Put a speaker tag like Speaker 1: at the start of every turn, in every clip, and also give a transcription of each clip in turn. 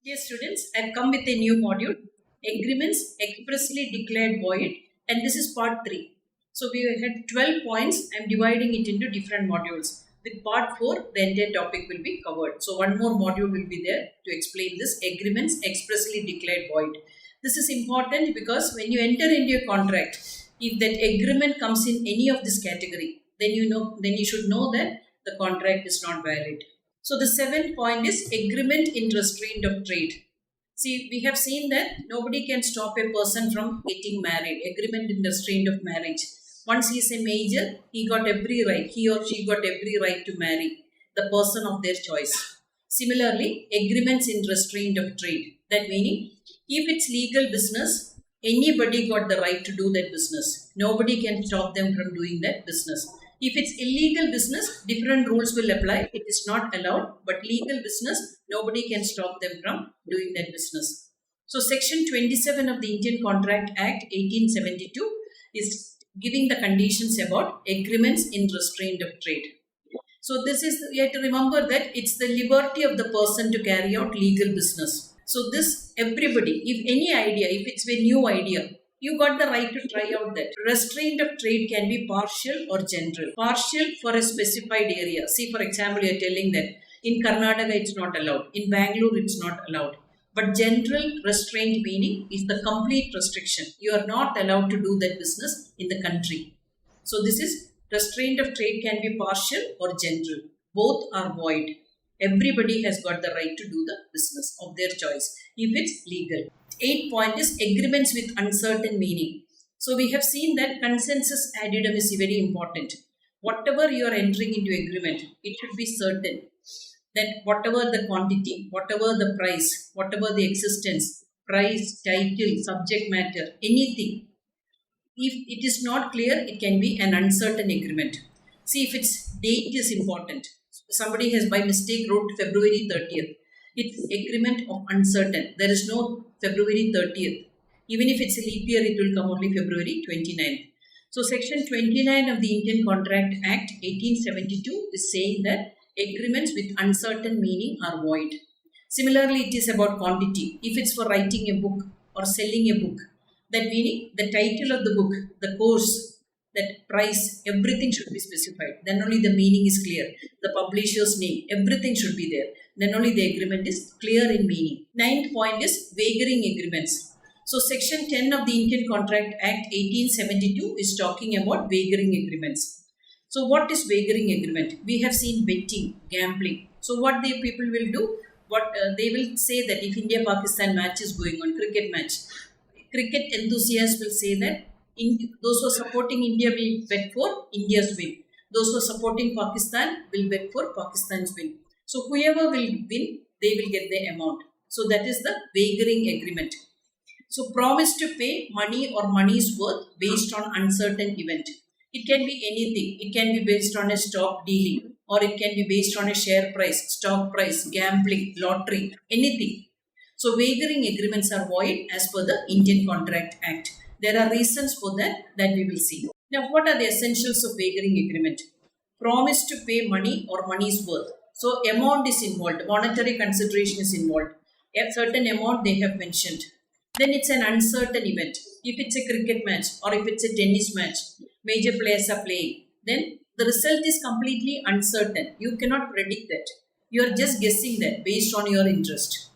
Speaker 1: Dear students, I have come with a new module, Agreements Expressly Declared Void, and this is part 3. So we had 12 points. I am dividing it into different modules. With part 4, the entire topic will be covered. So one more module will be there to explain this Agreements Expressly Declared Void. This is important because when you enter into a contract, if that agreement comes in any of this category, then you should know that the contract is not valid. So the 7th point is agreement in restraint of trade. See, we have seen that nobody can stop a person from getting married. Agreement in restraint of marriage. Once he is a major, he or she got every right to marry the person of their choice. Similarly, agreements in restraint of trade. That meaning, if it's legal business, anybody got the right to do that business. Nobody can stop them from doing that business. If it's illegal business, different rules will apply. It is not allowed. But legal business, nobody can stop them from doing that business. So Section 27 of the Indian Contract Act 1872 is giving the conditions about agreements in restraint of trade. So you have to remember that it's the liberty of the person to carry out legal business. So everybody, if it's a new idea, you got the right to try out that. Restraint of trade can be partial or general. Partial for a specified area. See, for example, you are telling that in Karnataka it's not allowed. In Bangalore it's not allowed. But general restraint meaning is the complete restriction. You are not allowed to do that business in the country. So this is restraint of trade can be partial or general. Both are void. Everybody has got the right to do the business of their choice if it's legal. 8th point is agreements with uncertain meaning. So we have seen that consensus addendum is very important. Whatever you are entering into agreement, it should be certain that whatever the quantity, whatever the price, whatever the existence, price, title, subject matter, anything, if it is not clear, it can be an uncertain agreement. See, if its date is important, somebody has by mistake wrote February 30th. It's agreement of uncertain. There is no February 30th. Even if it's a leap year, it will come only February 29th. So Section 29 of the Indian Contract Act 1872 is saying that agreements with uncertain meaning are void. Similarly, it is about quantity. If it's for writing a book or selling a book, that meaning the title of the book, the course, that price, everything should be specified. Then only the meaning is clear. The publisher's name, everything should be there. Then only the agreement is clear in meaning. 9th point is wagering agreements. So Section 10 of the Indian Contract Act 1872 is talking about wagering agreements. So what is wagering agreement? We have seen betting, gambling. So what the people will do? They will say that if India-Pakistan match is going on, cricket match, cricket enthusiasts will say that those who are supporting India will bet for India's win. Those who are supporting Pakistan will bet for Pakistan's win. So whoever will win, they will get the amount. So that is the wagering agreement. So promise to pay money or money's worth based on uncertain event. It can be anything. It can be based on a stock dealing, or it can be based on a share price, stock price, gambling, lottery, anything. So wagering agreements are void as per the Indian Contract Act. There are reasons for that we will see. Now, what are the essentials of wagering agreement? Promise to pay money or money's worth. So, amount is involved. Monetary consideration is involved. A certain amount they have mentioned. Then it's an uncertain event. If it's a cricket match or if it's a tennis match, major players are playing, then the result is completely uncertain. You cannot predict that. You are just guessing that based on your interest.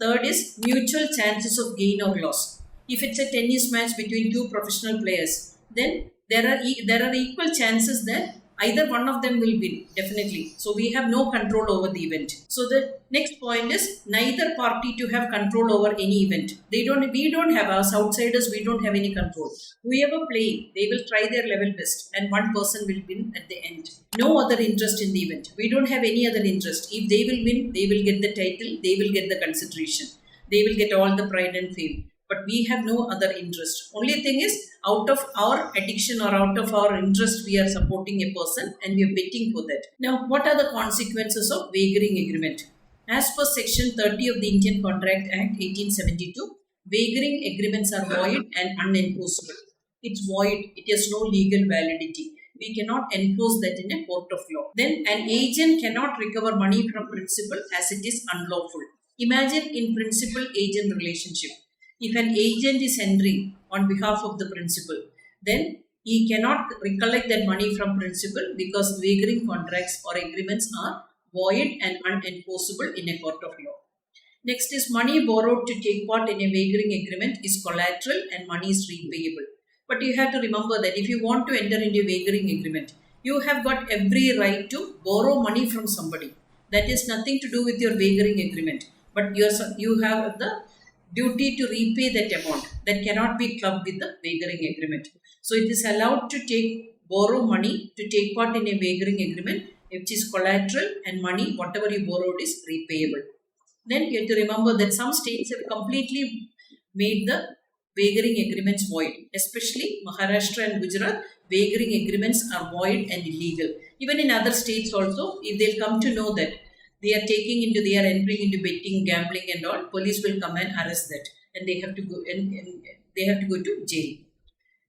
Speaker 1: Third is mutual chances of gain or loss. If it's a tennis match between two professional players, then there are equal chances that either one of them will win, definitely. So we have no control over the event. So the next point is neither party to have control over any event. We don't have, as outsiders, we don't have any control. Whoever play, they will try their level best and one person will win at the end. No other interest in the event. We don't have any other interest. If they will win, they will get the title, they will get the consideration. They will get all the pride and fame. But we have no other interest. Only thing is, out of our addiction or out of our interest, we are supporting a person and we are betting for that. Now, what are the consequences of wagering agreement? As per Section 30 of the Indian Contract Act 1872, wagering agreements are void and unenforceable. It's void. It has no legal validity. We cannot enforce that in a court of law. Then an agent cannot recover money from principal as it is unlawful. Imagine in principal-agent relationship. If an agent is entering on behalf of the principal, then he cannot recollect that money from principal because wagering contracts or agreements are void and unenforceable in a court of law. Next is money borrowed to take part in a wagering agreement is collateral and money is repayable. But you have to remember that if you want to enter into a wagering agreement, you have got every right to borrow money from somebody. That is nothing to do with your wagering agreement. But you have the duty to repay that amount. That cannot be clubbed with the wagering agreement. So it is allowed to borrow money to take part in a wagering agreement, which is collateral and money, whatever you borrowed is repayable. Then you have to remember that some states have completely made the wagering agreements void, especially Maharashtra and Gujarat. Wagering agreements are void and illegal. Even in other states also, if they'll come to know that they are entering into betting, gambling and all, police will come and arrest that, and they have to go to jail.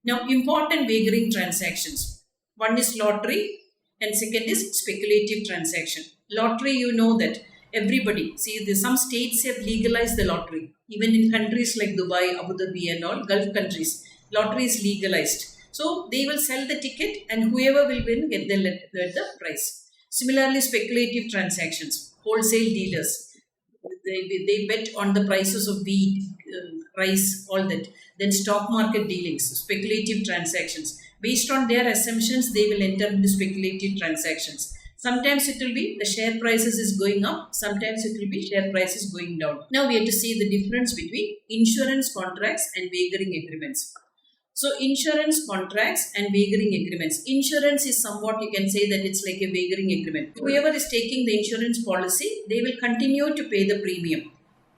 Speaker 1: Now, important wagering transactions. One is lottery and second is speculative transaction. Lottery, you know that everybody, some states have legalized the lottery. Even in countries like Dubai, Abu Dhabi and all, Gulf countries, lottery is legalized. So, they will sell the ticket and whoever will win get the prize. Similarly, speculative transactions, wholesale dealers, they bet on the prices of wheat, rice, all that. Then stock market dealings, speculative transactions. Based on their assumptions, they will enter into speculative transactions. Sometimes it will be the share prices is going up, sometimes it will be share prices going down. Now we have to see the difference between insurance contracts and wagering agreements. So insurance contracts and wagering agreements. Insurance is somewhat, you can say that it's like a wagering agreement. Whoever is taking the insurance policy, they will continue to pay the premium.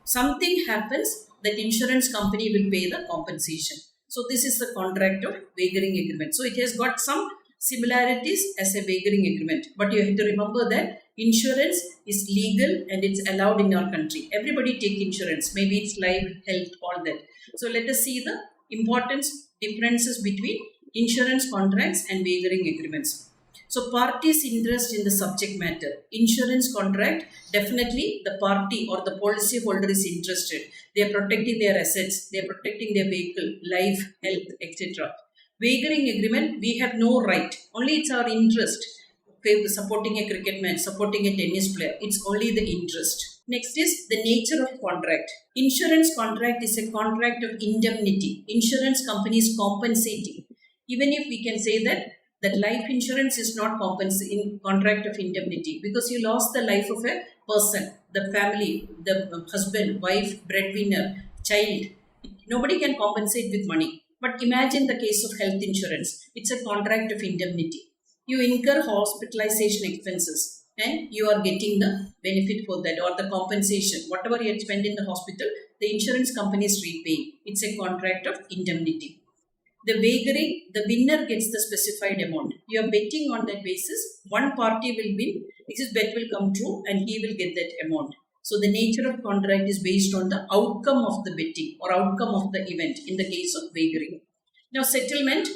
Speaker 1: Something happens, that insurance company will pay the compensation. So this is the contract of wagering agreement. So it has got some similarities as a wagering agreement. But you have to remember that insurance is legal and it's allowed in our country. Everybody take insurance. Maybe it's life, health, all that. So let us see the differences between insurance contracts and wagering agreements. So parties' interest in the subject matter. Insurance contract, definitely the party or the policy holder is interested. They are protecting their assets, they are protecting their vehicle, life, health, etc. Wagering agreement, we have no right. Only it's our interest. Okay, supporting a cricket match, supporting a tennis player. It's only the interest. Next is the nature of contract. Insurance contract is a contract of indemnity. Insurance company is compensating. Even if we can say that life insurance is not in contract of indemnity because you lost the life of a person, the family, the husband, wife, breadwinner, child. Nobody can compensate with money. But imagine the case of health insurance. It's a contract of indemnity. You incur hospitalization expenses and you are getting the benefit for that or the compensation. Whatever you had spent in the hospital, the insurance company is repaying. It's a contract of indemnity. The wagering, the winner gets the specified amount. You are betting on that basis. One party will win, his bet will come true and he will get that amount. So the nature of contract is based on the outcome of the betting or outcome of the event in the case of wagering. Now settlement,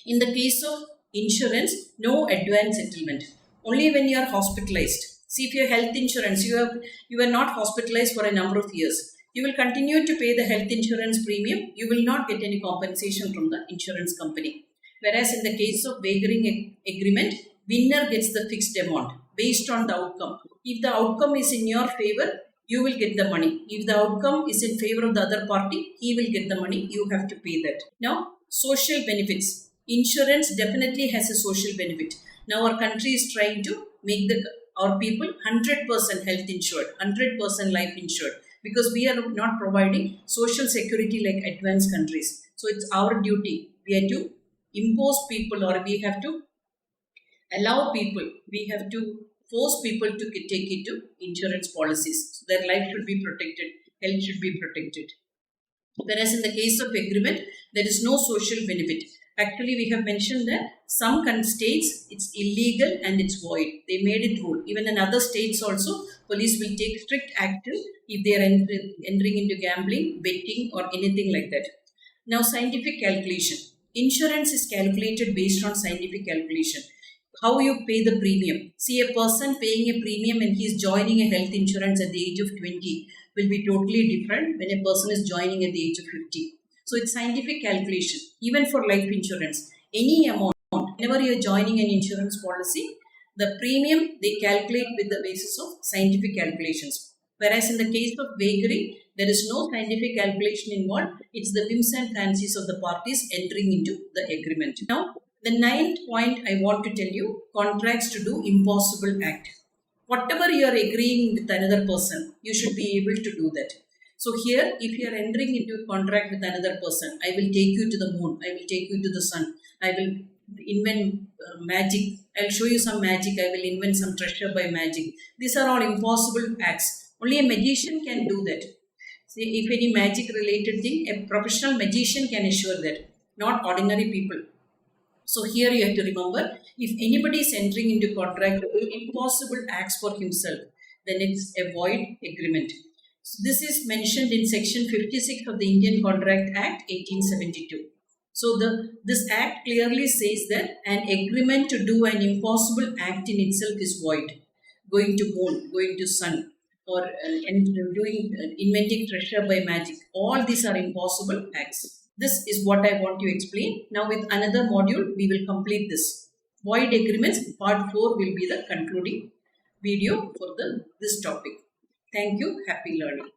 Speaker 1: in the case of insurance, no advance settlement. Only when you are hospitalized. See, if your health insurance, you are not hospitalized for a number of years. You will continue to pay the health insurance premium. You will not get any compensation from the insurance company. Whereas in the case of wagering agreement, winner gets the fixed amount based on the outcome. If the outcome is in your favor, you will get the money. If the outcome is in favor of the other party, he will get the money. You have to pay that. Now, social benefits. Insurance definitely has a social benefit. Now, our country is trying to make our people 100% health insured, 100% life insured. Because we are not providing social security like advanced countries. So it's our duty. We have to impose people or we have to allow people, we have to force people to take into insurance policies. So their life should be protected, health should be protected. Whereas in the case of agreement, there is no social benefit. Actually, we have mentioned that some states, it's illegal and it's void. They made it rule. Even in other states also, police will take strict action if they are entering into gambling, betting or anything like that. Now, scientific calculation. Insurance is calculated based on scientific calculation. how you pay the premium. See, a person paying a premium when he is joining a health insurance at the age of 20 will be totally different when a person is joining at the age of 50. So it's scientific calculation. Even for life insurance, any amount, whenever you are joining an insurance policy, the premium they calculate with the basis of scientific calculations. Whereas in the case of wagering, there is no scientific calculation involved. It's the whims and fancies of the parties entering into the agreement. Now, the ninth point I want to tell you, contracts to do impossible act. Whatever you are agreeing with another person, you should be able to do that. So here, if you are entering into a contract with another person, I will take you to the moon, I will take you to the sun, I will invent magic, I'll show you some magic, I will invent some treasure by magic. These are all impossible acts. Only a magician can do that. See, if any magic related thing, a professional magician can assure that, not ordinary people. So here you have to remember, if anybody is entering into contract to do impossible acts for himself, then it's a void agreement. So this is mentioned in section 56 of the Indian Contract Act 1872. So this act clearly says that an agreement to do an impossible act in itself is void. Going to moon, going to sun, or inventing treasure by magic. All these are impossible acts. This is what I want to explain. Now with another module, we will complete this. Void agreements, part 4 will be the concluding video for this topic. Thank you. Happy learning.